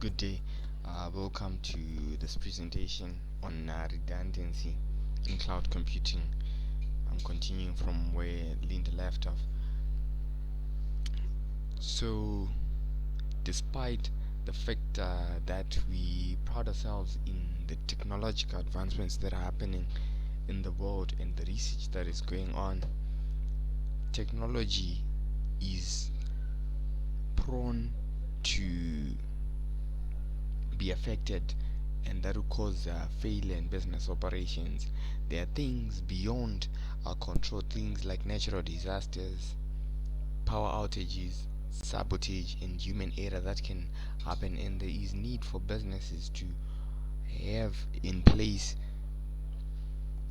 Good day. Welcome to this presentation on redundancy in cloud computing. I'm continuing from where Linda left off. So, despite the fact that we pride ourselves in the technological advancements that are happening in the world and the research that is going on, technology is prone to be affected, and that will cause failure in business operations. There are things beyond our control, things like natural disasters, power outages, sabotage, and human error that can happen, and there is need for businesses to have in place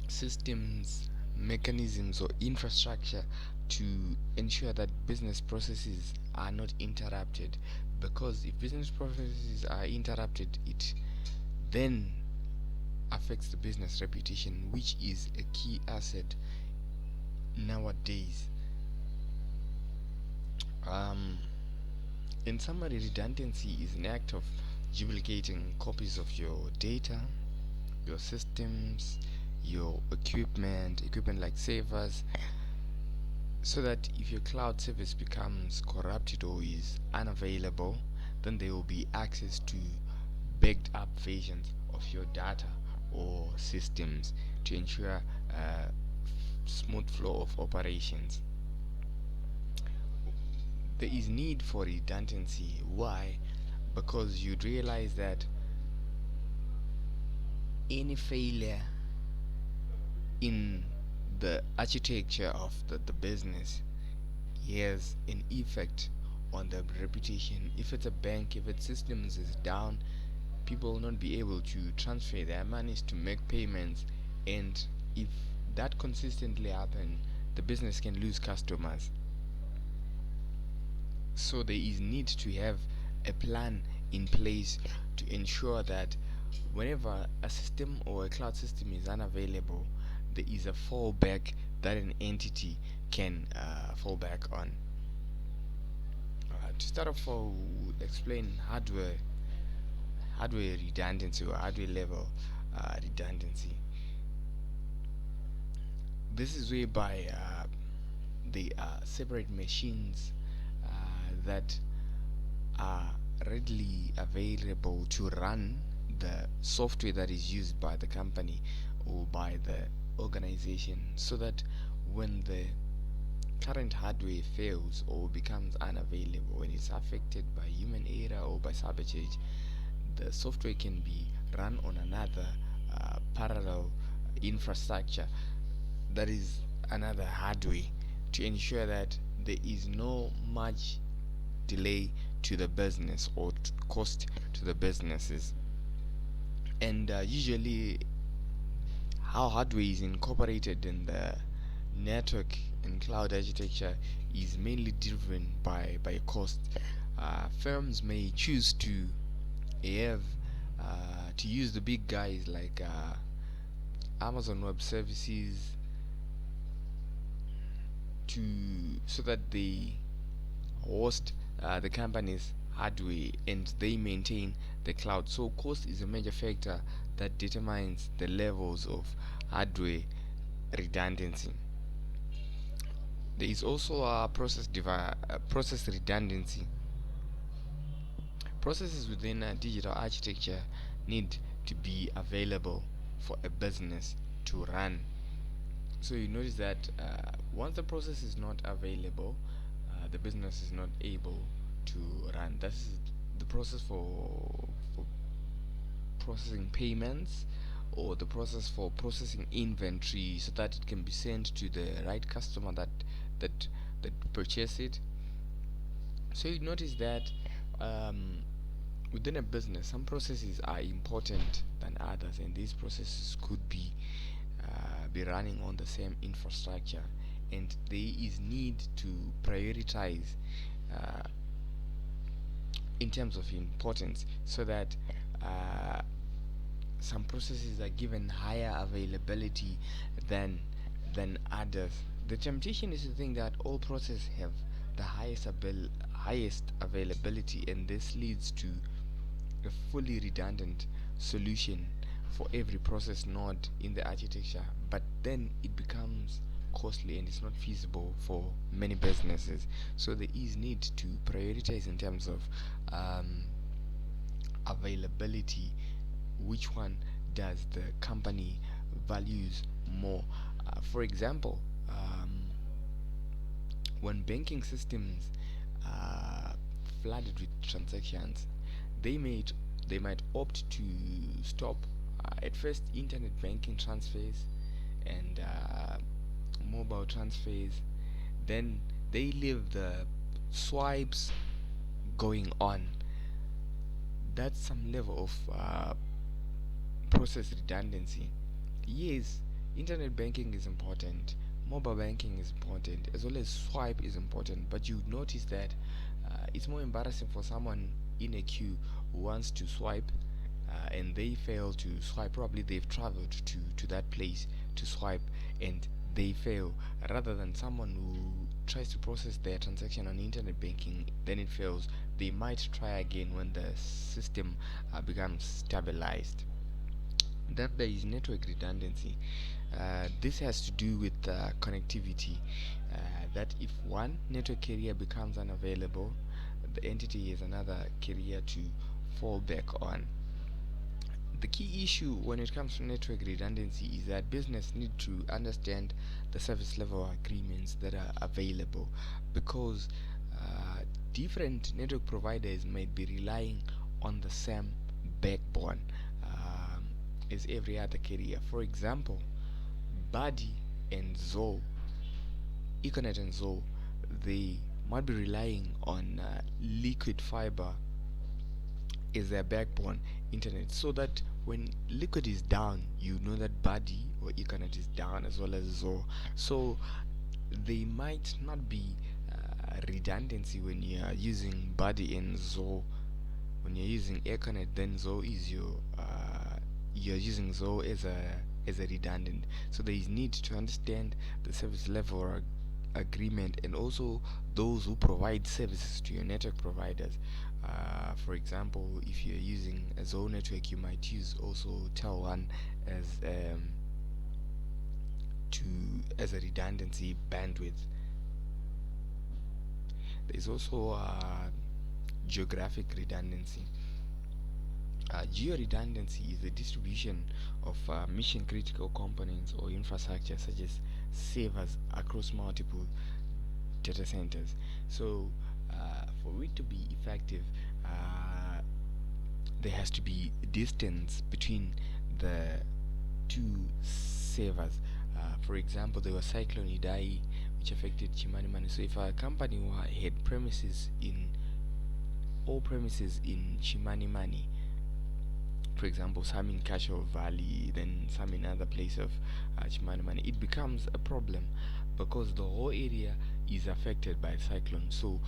systems, mechanisms, or infrastructure to ensure that business processes are not interrupted. Because if business processes are interrupted, it then affects the business reputation, which is a key asset nowadays. Um, in summary, redundancy is an act of duplicating copies of your data, your systems, your equipment like servers, so that if your cloud service becomes corrupted or is unavailable, then there will be access to backed up versions of your data or systems to ensure a smooth flow of operations. There is need for redundancy. Why? Because you'd realize that any failure in the architecture of the business has an effect on the reputation. If it's a bank, if its systems is down, people will not be able to transfer their monies to make payments, and if that consistently happen, the business can lose customers. So there is need to have a plan in place to ensure that whenever a system or a cloud system is unavailable, there is a fallback that an entity can fall back on. To start off, I'll explain hardware redundancy or hardware level redundancy. This is whereby the separate machines that are readily available to run the software that is used by the company or by the organization, so that when the current hardware fails or becomes unavailable, when it's affected by human error or by sabotage, the software can be run on another parallel infrastructure, that is another hardware, to ensure that there is no much delay to the business or cost to the businesses. And usually how hardware is incorporated in the network and cloud architecture is mainly driven by cost. Firms may choose to have to use the big guys like Amazon Web Services to so that they host the company's hardware and they maintain the cloud. So cost is a major factor that determines the levels of hardware redundancy. There is also a process redundancy. Processes within a digital architecture need to be available for a business to run. So you notice that once the process is not available, the business is not able to run. That's the process for processing payments, or the process for processing inventory so that it can be sent to the right customer that that purchase it. So you notice that um, within a business, some processes are important than others, and these processes could be running on the same infrastructure, and there is need to prioritize uh, in terms of importance, so that uh, some processes are given higher availability than than others. The temptation is to think that all processes have the highest availability, and this leads to a fully redundant solution for every process node in the architecture, but then it becomes costly and it's not feasible for many businesses. So there is need to prioritize in terms of availability. Which one does the company values more? For example, when banking systems are flooded with transactions, they might they might opt to stop at first internet banking transfers and mobile transfers. Then they leave the swipes going on. That's some level of process redundancy. Yes, internet banking is important, mobile banking is important, as well as swipe is important, but you notice that it's more embarrassing for someone in a queue who wants to swipe and they fail to swipe. Probably they've traveled to that place to swipe and they fail, rather than someone who tries to process their transaction on internet banking, then it fails. They might try again when the system becomes stabilized. Then there is network redundancy. This has to do with connectivity. That if one network carrier becomes unavailable, the entity has another carrier to fall back on. The key issue when it comes to network redundancy is that business need to understand the service level agreements that are available, because different network providers might be relying on the same backbone as every other carrier. For example, Buddy and Zoe, Econet and Zoe, they might be relying on liquid fiber is their backbone internet, so that when liquid is down, you know that Buddy or Econet is down as well as Zoe. So they might not be redundancy when you are using Buddy and Zoe. When you're using Econet, then Zoe is your you're using Zoe as a redundant. So there is need to understand the service level agreement, and also those who provide services to your network providers. For example, if you're using a Zoe network, you might use also Tel1 as to as a redundancy bandwidth. There's also geographic redundancy. Geo-redundancy is the distribution of mission-critical components or infrastructure such as servers across multiple data centers. So, for it to be effective, there has to be distance between the two servers. For example, there was Cyclone Idai, which affected Chimanimani. So, if a company had premises in all premises in Chimanimani, for example, some in Cashel Valley, then some in other place of Chimanimani, it becomes a problem because the whole area is affected by the cyclone. So,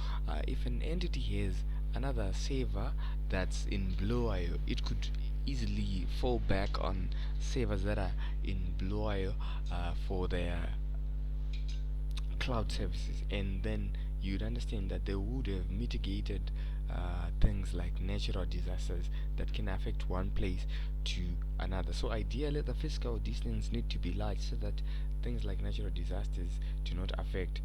if an entity has another server that's in Bulawayo, it could easily fall back on servers that are in Bulawayo for their cloud services, and then you'd understand that they would have mitigated things like natural disasters that can affect one place to another. So ideally, the physical distance need to be large so that things like natural disasters do not affect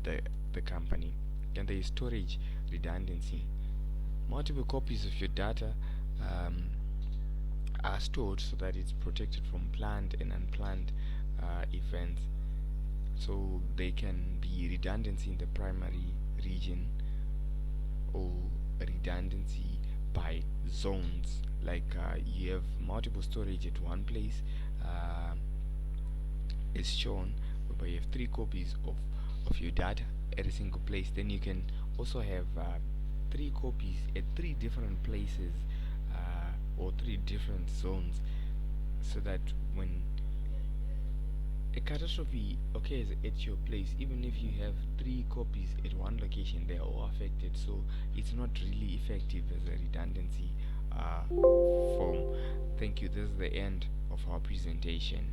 the company. And there is storage redundancy. Multiple copies of your data are stored so that it's protected from planned and unplanned events. So they can be redundancy in the primary region or redundancy by zones. Like you have multiple storage at one place, is shown, whereby you have 3 copies of your data at a single place. Then you can also have 3 copies at 3 different places or 3 different zones, so that when a catastrophe occurs at your place, even if you have 3 copies at one location, they are all affected. So it's not really effective as a redundancy form. Thank you. This is the end of our presentation.